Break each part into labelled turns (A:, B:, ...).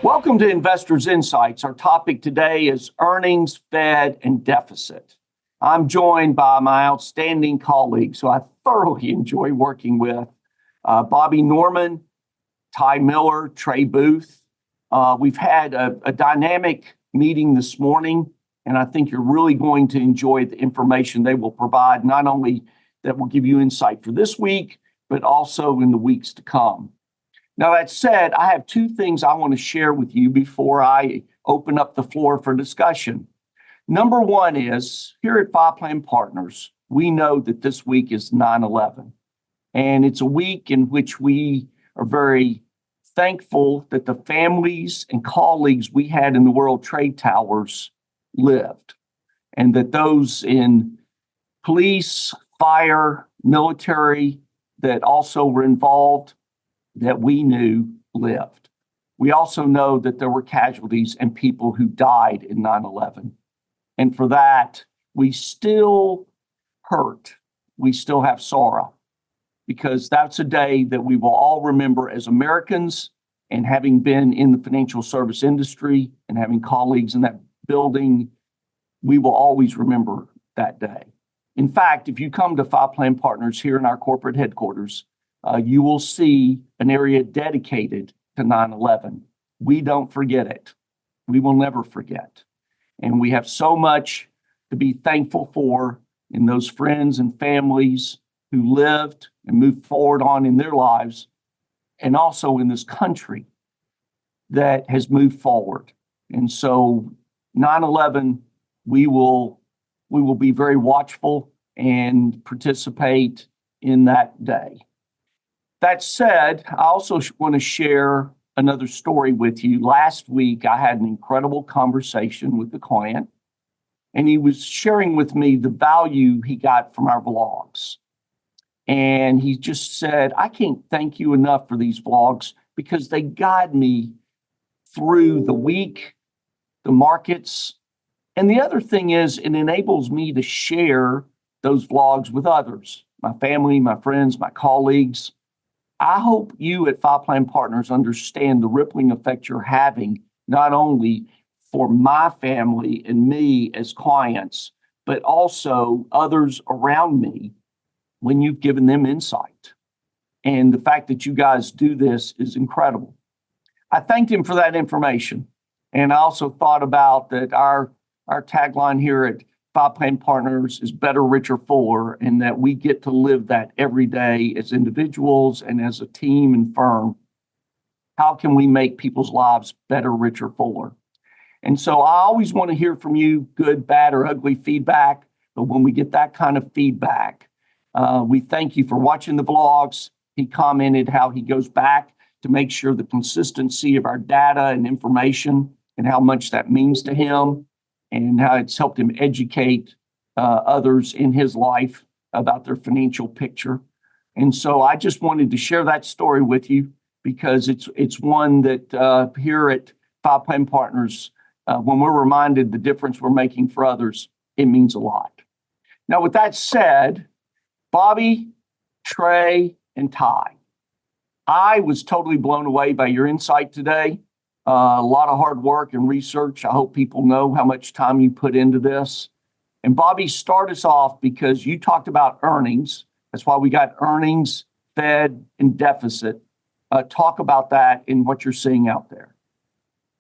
A: Welcome to Investors Insights. Our topic today is earnings, Fed, and deficit. I'm joined by my outstanding colleagues who I thoroughly enjoy working with, Bobby Norman, Ty Miller, Trey Booth. We've had a dynamic meeting this morning, and I think you're really going to enjoy the information they will provide, not only that will give you insight for this week, but also in the weeks to come. Now, that said, I have two things I want to share with you before I open up the floor for discussion. Number one is, here at Five Plan Partners, we know that this week is 9/11, and it's a week in which we are very thankful that the families and colleagues we had in the World Trade Towers lived, and that those in police, fire, military that also were involved that we knew lived. We also know that there were casualties and people who died in 9/11. And for that, we still hurt. We still have sorrow, because that's a day that we will all remember as Americans. And having been in the financial service industry and having colleagues in that building, we will always remember that day. In fact, if you come to Five Plan Partners here in our corporate headquarters, you will see an area dedicated to 9/11. We don't forget it. We will never forget. And we have so much to be thankful for in those friends and families who lived and moved forward on in their lives, and also in this country that has moved forward. And so 9/11, we will be very watchful and participate in that day. That said, I also want to share another story with you. Last week, I had an incredible conversation with the client, and he was sharing with me the value he got from our vlogs. And he just said, I can't thank you enough for these vlogs because they guide me through the week, the markets. And the other thing is, it enables me to share those vlogs with others, my family, my friends, my colleagues. I hope you at Five Plan Partners understand the rippling effect you're having, not only for my family and me as clients, but also others around me when you've given them insight. And the fact that you guys do this is incredible. I thanked him for that information. And I also thought about that our tagline here at Five Plan Partners is better, richer, fuller, and that we get to live that every day as individuals and as a team and firm. How can we make people's lives better, richer, fuller? And so I always want to hear from you, good, bad, or ugly feedback. But when we get that kind of feedback, we thank you for watching the vlogs. He commented how he goes back to make sure the consistency of our data and information and how much that means to him, and how it's helped him educate others in his life about their financial picture. And so I just wanted to share that story with you because it's one that here at Five Plan Partners, when we're reminded the difference we're making for others, it means a lot. Now, with that said, Bobby, Trey, and Ty, I was totally blown away by your insight today. A lot of hard work and research. I hope people know how much time you put into this. And Bobby, start us off because you talked about earnings. That's why we got earnings, Fed, and deficit. Talk about that and what you're seeing out there.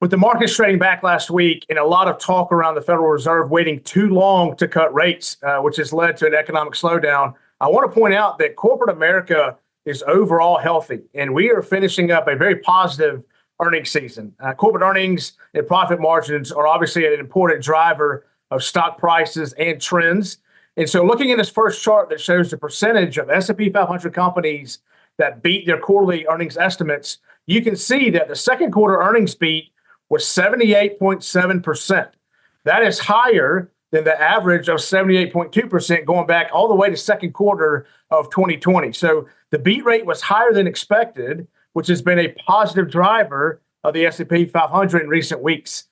B: With the markets trading back last week and a lot of talk around the Federal Reserve waiting too long to cut rates, which has led to an economic slowdown, I want to point out that corporate America is overall healthy, and we are finishing up a very positive earnings season. Corporate earnings and profit margins are obviously an important driver of stock prices and trends. And so looking at this first chart that shows the percentage of S&P 500 companies that beat their quarterly earnings estimates, you can see that the second quarter earnings beat was 78.7%. That is higher than the average of 78.2% going back all the way to second quarter of 2020. So the beat rate was higher than expected, which has been a positive driver of the S&P 500 in recent weeks.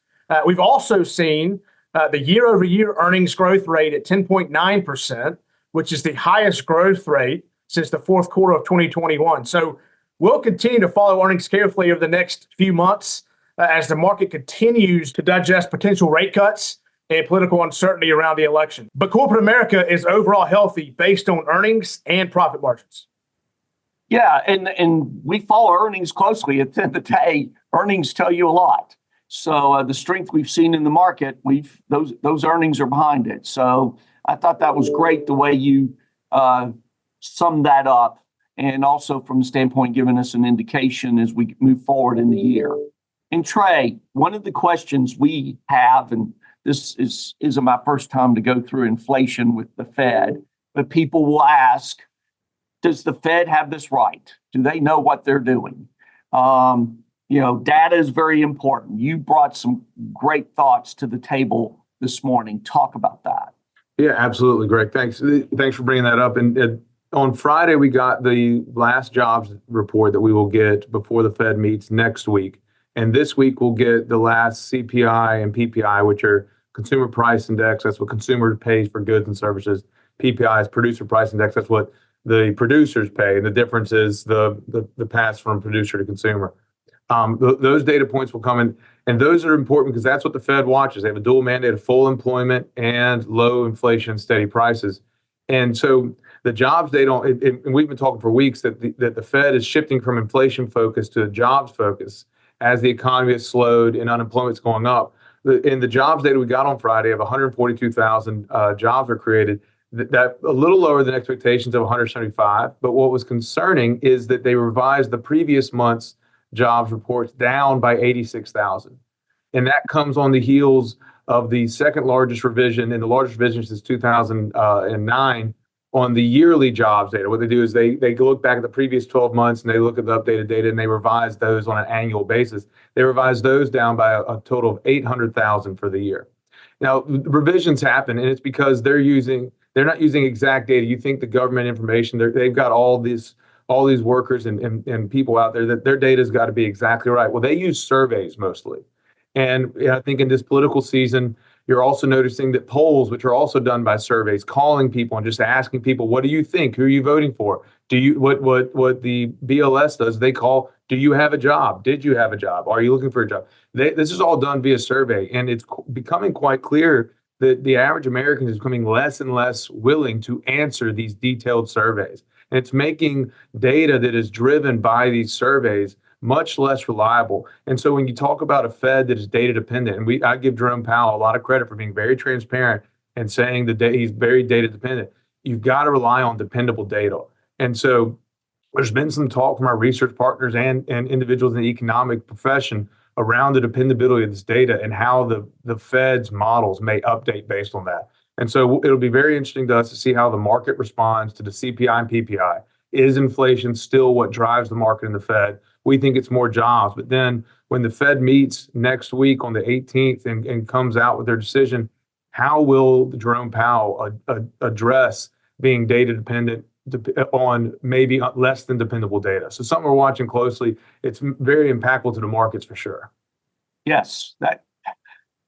B: We've also seen the year-over-year earnings growth rate at 10.9%, which is the highest growth rate since the fourth quarter of 2021. So we'll continue to follow earnings carefully over the next few months as the market continues to digest potential rate cuts and political uncertainty around the election. But corporate America is overall healthy based on earnings and profit margins.
A: Yeah, and we follow earnings closely. At the end of the day, earnings tell you a lot. So the strength we've seen in the market, those earnings are behind it. So I thought that was great the way you summed that up, and also from the standpoint giving us an indication as we move forward in the year. And Trey, one of the questions we have, and this isn't my first time to go through inflation with the Fed, but people will ask, does the Fed have this right? Do they know what they're doing? Data is very important. You brought some great thoughts to the table this morning. Talk about that.
C: Yeah, absolutely, Greg. Thanks for bringing that up. And on Friday, we got the last jobs report that we will get before the Fed meets next week. And this week, we'll get the last CPI and PPI, which are consumer price index. That's what consumer pays for goods and services. PPI is producer price index. That's what the producers pay. And the difference is the pass from producer to consumer. Those data points will come in, and those are important because that's what the Fed watches. They have a dual mandate of full employment and low inflation, steady prices. And so the jobs data, and we've been talking for weeks that the Fed is shifting from inflation focus to jobs focus as the economy has slowed and unemployment's going up. In the jobs data we got on Friday of 142,000 jobs were created, that a little lower than expectations of 175. But what was concerning is that they revised the previous month's jobs reports down by 86,000. And that comes on the heels of the second largest revision and the largest revision since 2009 on the yearly jobs data. What they do is they look back at the previous 12 months and they look at the updated data and they revise those on an annual basis. They revise those down by a total of 800,000 for the year. Now, revisions happen, and it's because they're not using exact data. You think the government information, they've got all these workers and people out there that their data's got to be exactly right. Well, they use surveys mostly. And I think in this political season, you're also noticing that polls, which are also done by surveys, calling people and just asking people, what do you think? Who are you voting for? What the BLS does, they call, do you have a job? Did you have a job? Are you looking for a job? This is all done via survey. And it's becoming quite clear that the average American is becoming less and less willing to answer these detailed surveys. And it's making data that is driven by these surveys much less reliable. And so when you talk about a Fed that is data dependent, and I give Jerome Powell a lot of credit for being very transparent and saying that he's very data dependent, you've got to rely on dependable data. And so there's been some talk from our research partners and individuals in the economic profession around the dependability of this data and how the Fed's models may update based on that. And so it'll be very interesting to us to see how the market responds to the CPI and PPI. Is inflation still what drives the market in the Fed? We think it's more jobs. But then when the Fed meets next week on the 18th and comes out with their decision, how will Jerome Powell address being data dependent on maybe less than dependable data? So something we're watching closely. It's very impactful to the markets for sure.
A: Yes, that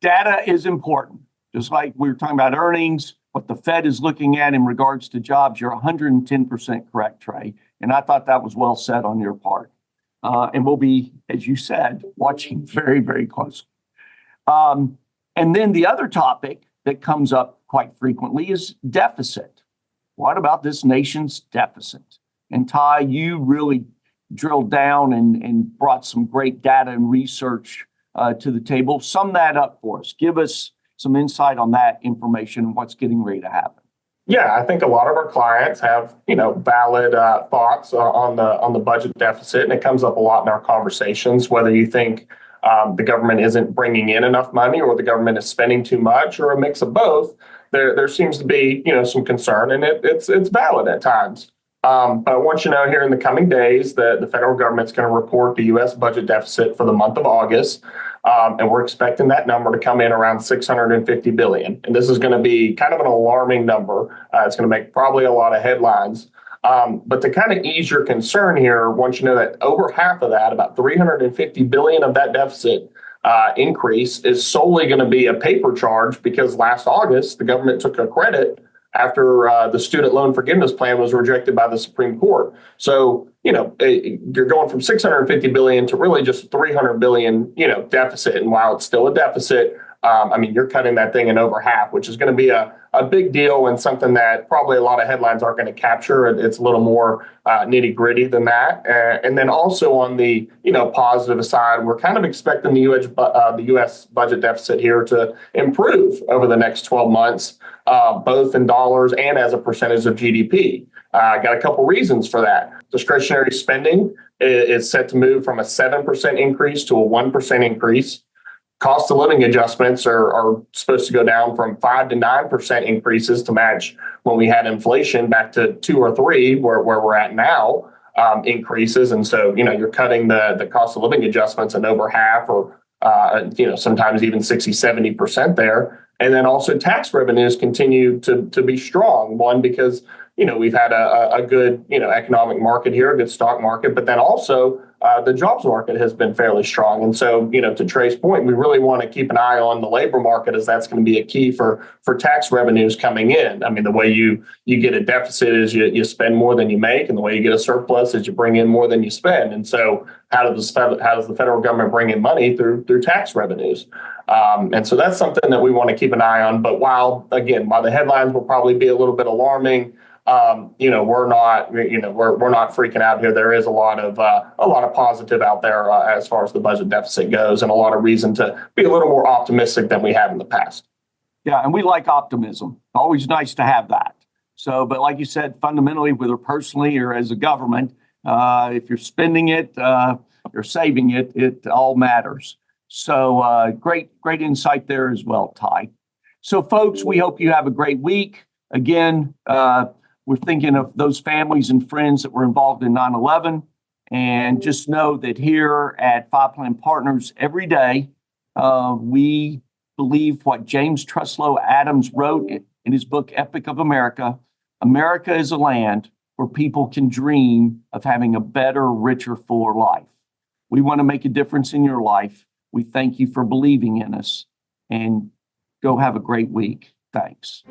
A: data is important. Just like we were talking about earnings, what the Fed is looking at in regards to jobs, you're 110% correct, Trey. And I thought that was well said on your part. And we'll be, as you said, watching very, very closely. And then the other topic that comes up quite frequently is deficit. What about this nation's deficit? And Ty, you really drilled down and brought some great data and research to the table. Sum that up for us. Give us some insight on that information and what's getting ready to happen.
D: Yeah, I think a lot of our clients have, valid thoughts on the budget deficit, and it comes up a lot in our conversations. Whether you think the government isn't bringing in enough money, or the government is spending too much, or a mix of both, there seems to be some concern, and it's valid at times. But I want you to know here in the coming days that the federal government's going to report the U.S. budget deficit for the month of August. And we're expecting that number to come in around $650 billion. And this is going to be kind of an alarming number. It's going to make probably a lot of headlines. But to kind of ease your concern here, I want you to know that over half of that, about $350 billion of that deficit increase, is solely going to be a paper charge, because last August, the government took a credit after the student loan forgiveness plan was rejected by the Supreme Court. So, you're going from 650 billion to really just 300 billion, deficit. And while it's still a deficit, you're cutting that thing in over half, which is going to be a big deal and something that probably a lot of headlines aren't going to capture. It's a little more nitty gritty than that. And then also on the, positive side, we're kind of expecting the U.S. budget deficit here to improve over the next 12 months, both in dollars and as a percentage of GDP. I got a couple reasons for that. Discretionary spending is set to move from a 7% increase to a 1% increase. Cost of living adjustments are supposed to go down from 5 to 9% increases to match when we had inflation back to 2 or 3, where we're at now, increases. And so, you're cutting the cost of living adjustments in over half or, sometimes even 60, 70% there. And then also tax revenues continue to be strong. One, because, we've had a good, economic market here, a good stock market, but then also the jobs market has been fairly strong. And so, to Trey's point, we really want to keep an eye on the labor market, as that's going to be a key for tax revenues coming in. The way you get a deficit is you spend more than you make, and the way you get a surplus is you bring in more than you spend. And so how does the federal government bring in money through tax revenues? And so that's something that we want to keep an eye on. But while the headlines will probably be a little bit alarming, we're not freaking out here. There is a lot of positive out there as far as the budget deficit goes, and a lot of reason to be a little more optimistic than we have in the past.
A: Yeah, and we like optimism. Always nice to have that. So, but like you said, fundamentally, whether personally or as a government, if you're spending it, you're saving it, it all matters. So great insight there as well, Ty. So folks, we hope you have a great week. Again, we're thinking of those families and friends that were involved in 9/11. And just know that here at Five Plan Partners, every day, we believe what James Truslow Adams wrote in his book, Epic of America. America is a land where people can dream of having a better, richer, fuller life. We want to make a difference in your life. We thank you for believing in us, and go have a great week. Thanks.